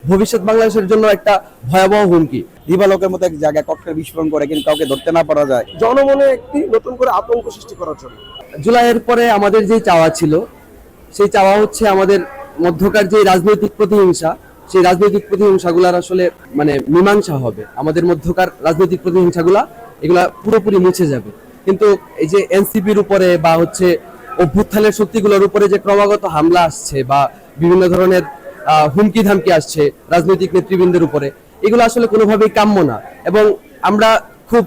ভবিষ্যৎ বাংলাদেশের জন্য একটা ভয়াবহ হুমকি। দিবালোকের মতো এক জায়গায় ককটেল বিস্ফোরণ করে কিন্তু কাউকে ধরতে না পারা যায়, জনমনে একটি নতুন করে আতঙ্ক সৃষ্টি করার জন্য। জুলাইয়ের পরে আমাদের যে চাওয়া ছিল, সেই চাওয়া হচ্ছে আমাদের মধ্যকার যে রাজনৈতিক প্রতিহিংসা, সেই রাজনৈতিক প্রতিহিংসাগুলার আসলে মীমাংসা হবে। আমাদের মধ্যকার রাজনৈতিক প্রতিহিংসাগুলা এগুলা পুরোপুরি মুছে যাবে। কিন্তু এই যে এনসিপির উপরে বা হচ্ছে অভ্যুত্থানের শক্তিগুলোর উপরে যে ক্রমাগত হামলা আসছে বা বিভিন্ন ধরনের হুমকি ধামকি আসছে রাজনৈতিক নেতৃবৃন্দের উপরে, এগুলো আসলে কোনোভাবেই কাম্য না। এবং আমরা খুব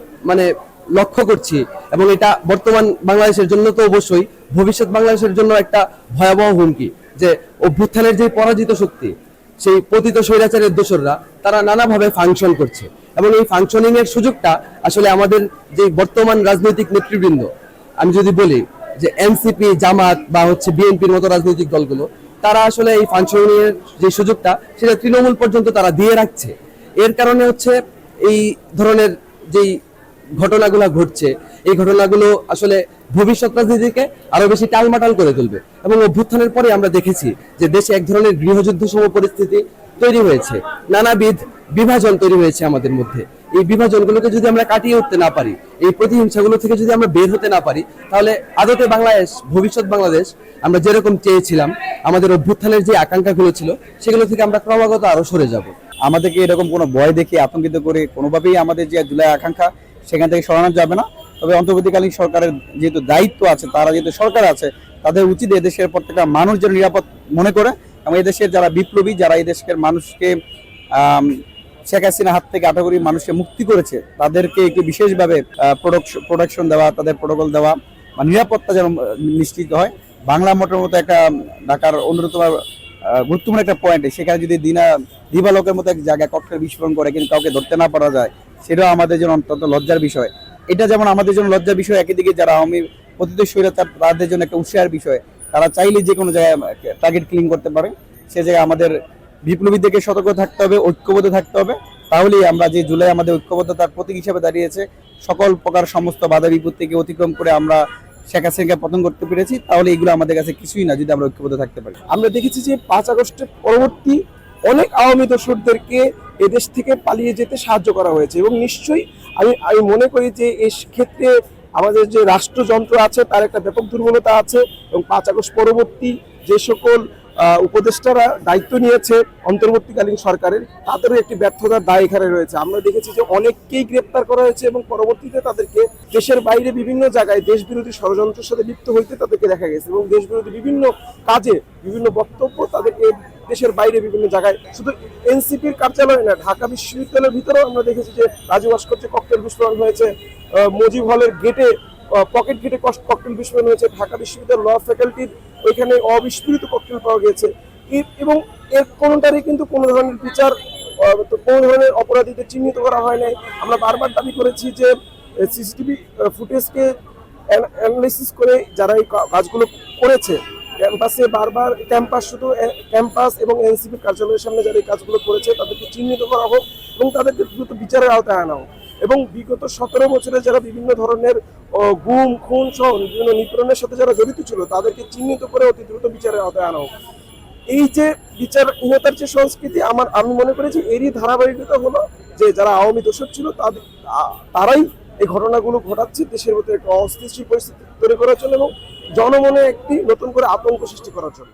লক্ষ্য করছি, এবং এটা বর্তমান বাংলাদেশের জন্য তো অবশ্যই, ভবিষ্যৎ বাংলাদেশের জন্য একটা ভয়াবহ হুমকি যে অভ্যুত্থানের যে পরাজিত শক্তি, সেই পতিত স্বৈরাচারের দোসররা তারা নানাভাবে ফাংশন করছে। এবং এই ফাংশনিং এর সুযোগটা আসলে আমাদের যে বর্তমান রাজনৈতিক নেতৃবৃন্দ, আমি যদি বলি যে এনসিপি, জামাত বা হচ্ছে বিএনপির মতো রাজনৈতিক দলগুলো, তারা আসলে এই ফাংশনিং এর যে সুযোগটা সেটা তৃণমূল পর্যন্ত তারা দিয়ে রাখছে। এর কারণে হচ্ছে এই ধরনের যেই ঘটনাগুলো ঘটছে, এই ঘটনাগুলো আসলে ভবিষ্যৎ রাজনীতিকে আরো বেশি টালমাটাল করে তুলবে। এবং অভ্যুত্থানের পরে আমরা দেখেছি যে দেশে এক ধরনের গৃহযুদ্ধ সম পরিস্থিতি তৈরি হয়েছে, নানাবিধ বিভাজন তৈরি হয়েছে আমাদের মধ্যে। এই বিভাজনগুলোকে যদি আমরা কাটিয়ে উঠতে না পারি, এই প্রতিহিংসাগুলো থেকে যদি আমরা বের হতে না পারি, তাহলে আদতে বাংলাদেশ, ভবিষ্যৎ বাংলাদেশ আমরা যেরকম চেয়েছিলাম, আমাদের অভ্যুত্থানের যে আকাঙ্ক্ষাগুলো ছিল, সেগুলো থেকে আমরা ক্রমাগত আরো সরে যাব। আমাদেরকে এরকম কোনো ভয় দেখে আতঙ্কিত করে কোনোভাবেই আমাদের যে জুলাই আকাঙ্ক্ষা সেখান থেকে সরানো যাবে না। তবে অন্তর্বর্তীকালীন সরকারের যেহেতু দায়িত্ব আছে, তারা যেহেতু সরকার আছে, তাদের উচিত এদেশের প্রত্যেকটা মানুষ যেন নিরাপদ মনে করে, এবং এদেশের যারা বিপ্লবী, যারা এদেশের মানুষকে শেখ হাসিনার হাত থেকে 18 কোটি মানুষকে মুক্তি করেছে, তাদেরকে একটু বিশেষভাবে প্রোটেকশন দেওয়া, তাদের প্রোটোকল দেওয়া বা নিরাপত্তা যেন নিশ্চিত হয়। বাংলা মোটর মতো একটা ঢাকার অন্যতম গুরুত্বপূর্ণ একটা পয়েন্টে সেখানে যদি দিবালোকের মতো এক জায়গায় ককটেল বিস্ফোরণ করে কিন্তু কাউকে ধরতে না পারা যায়, সেটাও আমাদের জন্য অত্যন্ত লজ্জার বিষয়। এটা যেমন আমাদের জন্য লজ্জার বিষয়, একই দিকে যারা আওয়ামী পতিত স্বৈরাচার তাদের জন্য একটা উৎসাহের বিষয়। তারা চাইলে যে কোনো জায়গায় টার্গেট কিলিং করতে পারে। সে জায়গায় আমাদের বিপ্লবীদেরকে সতর্ক থাকতে হবে, ঐক্যবদ্ধ থাকতে হবে। তাহলেই আমরা যে জুলাই আমাদের ঐক্যবদ্ধতার প্রতীক হিসেবে দাঁড়িয়েছে, সকল প্রকার সমস্ত বাধা বিপত্তিকে অতিক্রম করে আমরা শেখ হাসিনাকে পতন করতে পেরেছি, তাহলে এগুলো আমাদের কাছে কিছুই না যদি আমরা ঐক্যবদ্ধ থাকতে পারি। আমরা দেখেছি যে 5 আগস্টের পরবর্তী অনেক আওয়ামী দোসরদেরকে এদেশ থেকে পালিয়ে যেতে সাহায্য করা হয়েছে, এবং নিশ্চয়ই আমি মনে করি যে এই ক্ষেত্রে আমাদের যে রাষ্ট্রযন্ত্র আছে তার একটা ব্যাপক দুর্বলতা আছে। এবং 5 আগস্ট পরবর্তী যে সকল উপদেষ্টারা দায়িত্ব নিয়েছে অন্তর্বর্তীকালীন সরকারের, তাদেরও একটি ব্যর্থতার দায় এখানে রয়েছে। আমরা দেখেছি যে অনেককেই গ্রেপ্তার করা হয়েছে, এবং পরবর্তীতে তাদেরকে দেশের বাইরে বিভিন্ন জায়গায় দেশবিরোধী ষড়যন্ত্রের সাথে লিপ্ত হইতে তাদেরকে দেখা গেছে, এবং দেশবিরোধী বিভিন্ন কাজে, বিভিন্ন বক্তব্য তাদেরকে দেশের বাইরে বিভিন্ন জায়গায়, শুধু এনসিপির কার্যালয় না, ঢাকা বিশ্ববিদ্যালয়ের ভিতরেও আমরা দেখেছি যে রাজু ভাস্কর্যে ককটেল বিস্ফোরণ হয়েছে, মুজিব হলের গেটে, পকেট গেটে ককটেল বিস্ফোরণ হয়েছে, ঢাকা বিশ্ববিদ্যালয়ের ল ফ্যাকাল্টির ওইখানে অবিস্ফোরিত ককটেল পাওয়া গেছে। এবং এর কোনোটারই কিন্তু কোনো ধরনের বিচার, কোনো ধরনের অপরাধীদের চিহ্নিত করা হয় নাই। আমরা বারবার দাবি করেছি যে সিসিটিভি ফুটেজকে অ্যানালাইসিস করে যারা এই কাজগুলো করেছে, ক্যাম্পাসে বারবার শুধু ক্যাম্পাস এবং এনসিপির কার্যালয়ের সামনে যারা এই কাজগুলো করেছে তাদেরকে চিহ্নিত করা হোক এবং তাদেরকে দ্রুত বিচারের আওতায় আনা হোক। এবং বিগত 17 বছরে যারা বিভিন্ন ধরনের গুম, খুন সহ বিভিন্ন নিপীড়নের সাথে যারা জড়িত ছিল, তাদেরকে চিহ্নিত করে অতি দ্রুত বিচারের আওতায় আনা হোক। এই যে বিচারহীনতার যে সংস্কৃতি, আমি মনে করি যে এরই ধারাবাহিকতা হলো যে যারা আওয়ামী দোসর ছিল তারাই এই ঘটনাগুলো ঘটাচ্ছে দেশের মধ্যে একটা অস্থিতিশীল পরিস্থিতি তৈরি করার জন্য এবং জনমনে একটি নতুন করে আতঙ্ক সৃষ্টি করার জন্য।